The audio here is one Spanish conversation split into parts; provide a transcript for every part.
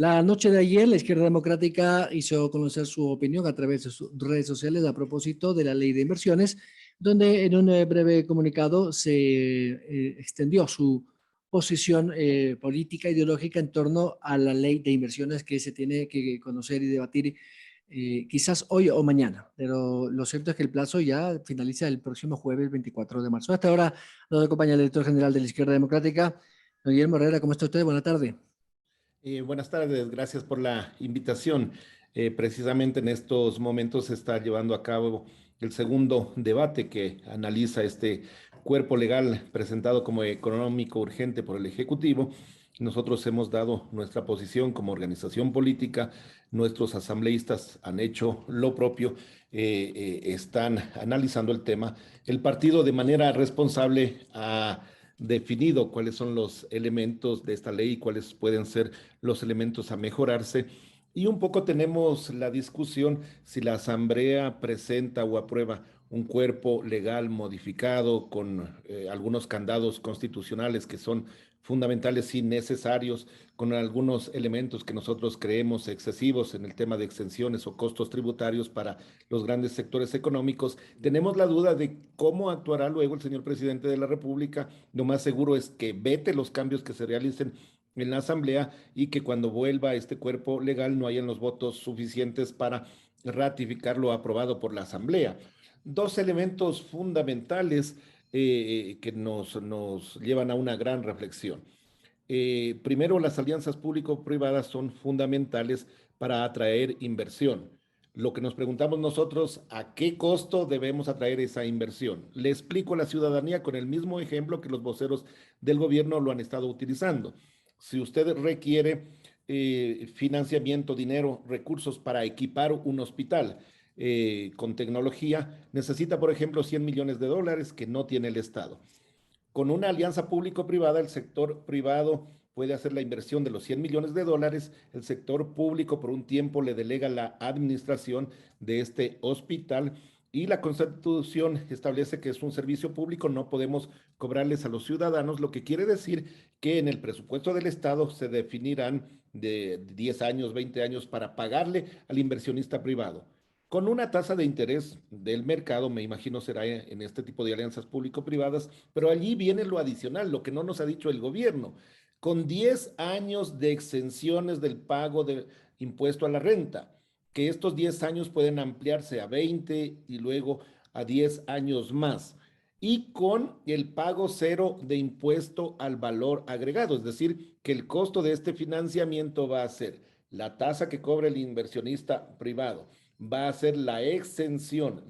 La noche de ayer, la izquierda democrática hizo conocer su opinión a través de sus redes sociales a propósito de la ley de inversiones, donde en un breve comunicado se extendió su posición política ideológica en torno a la ley de inversiones que se tiene que conocer y debatir quizás hoy o mañana. Pero lo cierto es que el plazo ya finaliza el próximo jueves 24 de marzo. Hasta ahora nos acompaña el director general de la izquierda democrática, don Guillermo Herrera. ¿Cómo está usted? Buenas tardes. Buenas tardes, gracias por la invitación. Precisamente en estos momentos se está llevando a cabo el segundo debate que analiza este cuerpo legal presentado como económico urgente por el Ejecutivo. Nosotros hemos dado nuestra posición como organización política, nuestros asambleístas han hecho lo propio, están analizando el tema. El partido de manera responsable ha definido cuáles son los elementos de esta ley y cuáles pueden ser los elementos a mejorarse. Y un poco tenemos la discusión si la Asamblea presenta o aprueba un cuerpo legal modificado con algunos candados constitucionales que son fundamentales y necesarios, con algunos elementos que nosotros creemos excesivos en el tema de exenciones o costos tributarios para los grandes sectores económicos. Tenemos la duda de cómo actuará luego el señor presidente de la República. Lo más seguro es que vete los cambios que se realicen en la Asamblea y que cuando vuelva este cuerpo legal no hayan los votos suficientes para ratificarlo aprobado por la Asamblea. Dos elementos fundamentales que nos llevan a una gran reflexión. Primero, las alianzas público-privadas son fundamentales para atraer inversión. Lo que nos preguntamos nosotros, ¿a qué costo debemos atraer esa inversión? Le explico a la ciudadanía con el mismo ejemplo que los voceros del gobierno lo han estado utilizando. Si usted requiere financiamiento, dinero, recursos para equipar un hospital con tecnología, necesita, por ejemplo, 100 millones de dólares que no tiene el Estado. Con una alianza público-privada, el sector privado puede hacer la inversión de los 100 millones de dólares, el sector público por un tiempo le delega la administración de este hospital y la Constitución establece que es un servicio público, no podemos cobrarles a los ciudadanos, lo que quiere decir que en el presupuesto del Estado se definirán de 10 años, 20 años para pagarle al inversionista privado con una tasa de interés del mercado, me imagino será en este tipo de alianzas público-privadas, pero allí viene lo adicional, lo que no nos ha dicho el gobierno, con 10 años de exenciones del pago de impuesto a la renta, que estos 10 años pueden ampliarse a 20 y luego a 10 años más, y con el pago cero de impuesto al valor agregado, es decir, que el costo de este financiamiento va a ser la tasa que cobra el inversionista privado, va a ser la exención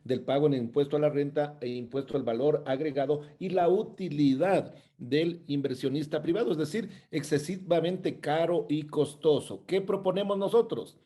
del pago en impuesto a la renta e impuesto al valor agregado y la utilidad del inversionista privado, es decir, excesivamente caro y costoso. ¿Qué proponemos nosotros?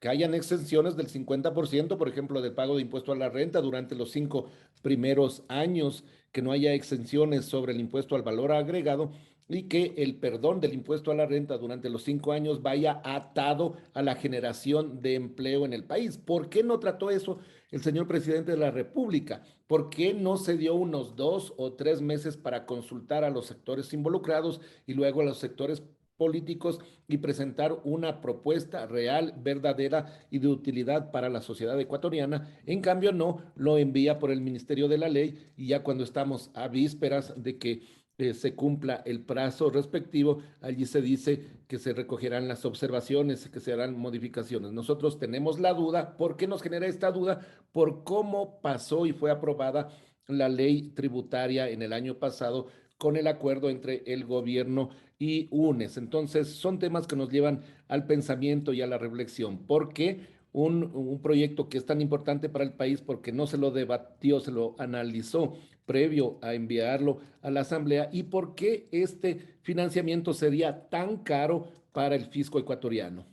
Que hayan exenciones del 50%, por ejemplo, del pago de impuesto a la renta durante los 5 primeros años, que no haya exenciones sobre el impuesto al valor agregado y que el perdón del impuesto a la renta durante los 5 años vaya atado a la generación de empleo en el país. ¿Por qué no trató eso el señor presidente de la República? ¿Por qué no se dio unos 2 o 3 meses para consultar a los sectores involucrados y luego a los sectores políticos y presentar una propuesta real, verdadera y de utilidad para la sociedad ecuatoriana? En cambio, no, lo envía por el Ministerio de la Ley y ya cuando estamos a vísperas de que se cumpla el plazo respectivo, allí se dice que se recogerán las observaciones, que se harán modificaciones. Nosotros tenemos la duda. ¿Por qué nos genera esta duda? Por cómo pasó y fue aprobada la ley tributaria en el año pasado con el acuerdo entre el gobierno y UNES. Entonces, son temas que nos llevan al pensamiento y a la reflexión. ¿Por qué un proyecto que es tan importante para el país? Porque no se lo debatió, se lo analizó previo a enviarlo a la Asamblea. ¿Y por qué este financiamiento sería tan caro para el fisco ecuatoriano?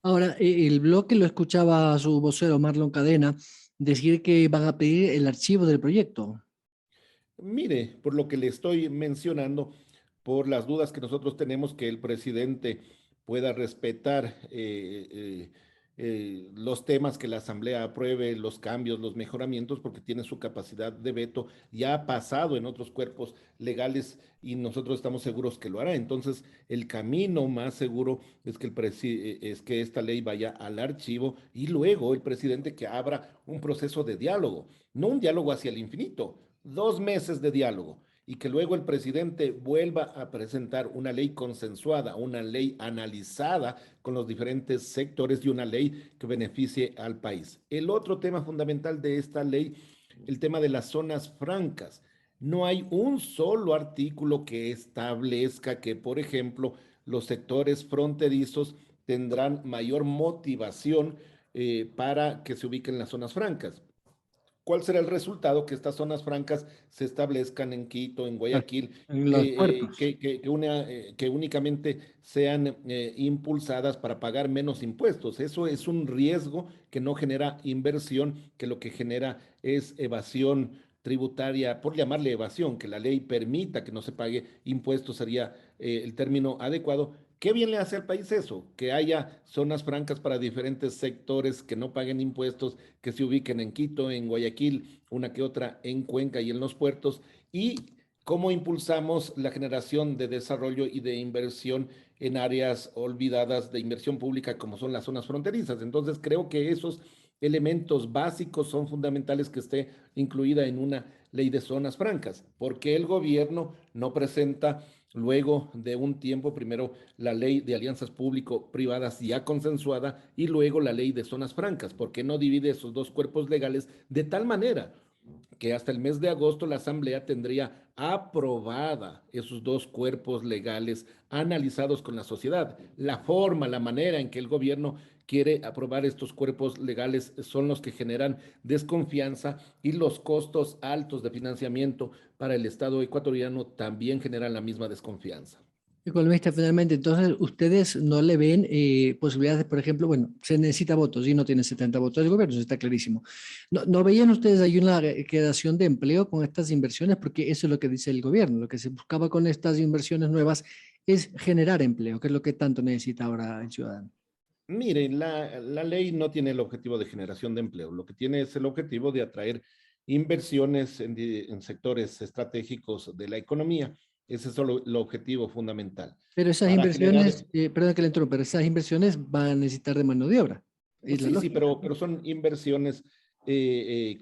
Ahora, el bloque lo escuchaba a su vocero Marlon Cadena decir que van a pedir el archivo del proyecto. Mire, por lo que le estoy mencionando, por las dudas que nosotros tenemos que el presidente pueda respetar los temas que la Asamblea apruebe, los cambios, los mejoramientos, porque tiene su capacidad de veto, ya ha pasado en otros cuerpos legales y nosotros estamos seguros que lo hará. Entonces, el camino más seguro es que, es que esta ley vaya al archivo y luego el presidente que abra un proceso de diálogo, no un diálogo hacia el infinito, 2 meses de diálogo y que luego el presidente vuelva a presentar una ley consensuada, una ley analizada con los diferentes sectores y una ley que beneficie al país. El otro tema fundamental de esta ley, el tema de las zonas francas. No hay un solo artículo que establezca que, por ejemplo, los sectores fronterizos tendrán mayor motivación para que se ubiquen las zonas francas. ¿Cuál será el resultado? Que estas zonas francas se establezcan en Quito, en Claro, Guayaquil, en los puertos. que únicamente sean impulsadas para pagar menos impuestos. Eso es un riesgo que no genera inversión, que lo que genera es evasión tributaria, por llamarle evasión, que la ley permita que no se pague impuestos sería el término adecuado. ¿Qué bien le hace al país eso? Que haya zonas francas para diferentes sectores que no paguen impuestos, que se ubiquen en Quito, en Guayaquil, una que otra en Cuenca y en los puertos, y cómo impulsamos la generación de desarrollo y de inversión en áreas olvidadas de inversión pública como son las zonas fronterizas. Entonces creo que esos elementos básicos son fundamentales que esté incluida en una ley de zonas francas, porque el gobierno no presenta luego de un tiempo, primero la ley de alianzas público-privadas ya consensuada y luego la ley de zonas francas, porque no divide esos dos cuerpos legales de tal manera que hasta el mes de agosto la Asamblea tendría aprobada esos dos cuerpos legales analizados con la sociedad. La forma, la manera en que el gobierno quiere aprobar estos cuerpos legales son los que generan desconfianza y los costos altos de financiamiento para el Estado ecuatoriano también generan la misma desconfianza. Economista, finalmente, entonces ustedes no le ven posibilidades, por ejemplo, bueno, se necesita votos y no tiene 70 votos del gobierno, eso está clarísimo. ¿No veían ustedes ahí una creación de empleo con estas inversiones? Porque eso es lo que dice el gobierno, lo que se buscaba con estas inversiones nuevas es generar empleo, que es lo que tanto necesita ahora el ciudadano. Mire, la ley no tiene el objetivo de generación de empleo, lo que tiene es el objetivo de atraer inversiones en sectores estratégicos de la economía. Ese es el objetivo fundamental. Pero esas Para generar, inversiones, perdón que le interrumpa, pero esas inversiones van a necesitar de mano de obra, es la sí, sí, lógica, pero ¿no? son inversiones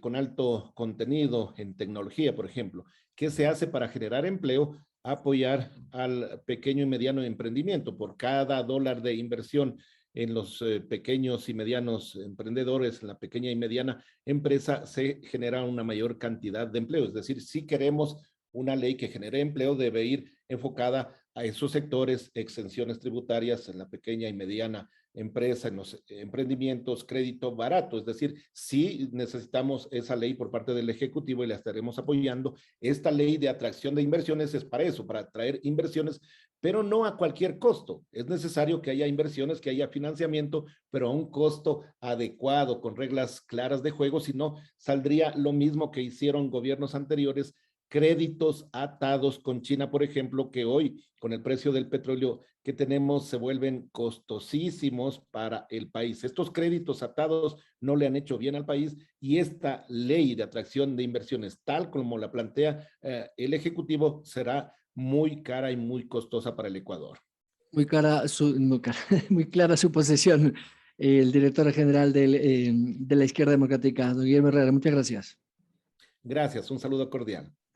con alto contenido en tecnología, por ejemplo. ¿Qué se hace para generar empleo? Apoyar al pequeño y mediano emprendimiento. Por cada dólar de inversión en los pequeños y medianos emprendedores, en la pequeña y mediana empresa, se genera una mayor cantidad de empleo. Es decir, si queremos una ley que genere empleo, debe ir enfocada a esos sectores, exenciones tributarias en la pequeña y mediana empresa, en los emprendimientos, crédito barato. Es decir, sí necesitamos esa ley por parte del Ejecutivo y la estaremos apoyando. Esta ley de atracción de inversiones es para eso, para atraer inversiones, pero no a cualquier costo. Es necesario que haya inversiones, que haya financiamiento, pero a un costo adecuado, con reglas claras de juego, si no, saldría lo mismo que hicieron gobiernos anteriores, créditos atados con China, por ejemplo, que hoy con el precio del petróleo que tenemos se vuelven costosísimos para el país. Estos créditos atados no le han hecho bien al país y esta ley de atracción de inversiones, tal como la plantea el Ejecutivo, será muy cara y muy costosa para el Ecuador. Muy clara su posición, el director general de la Izquierda Democrática, don Guillermo Herrera. Muchas gracias. Gracias, un saludo cordial.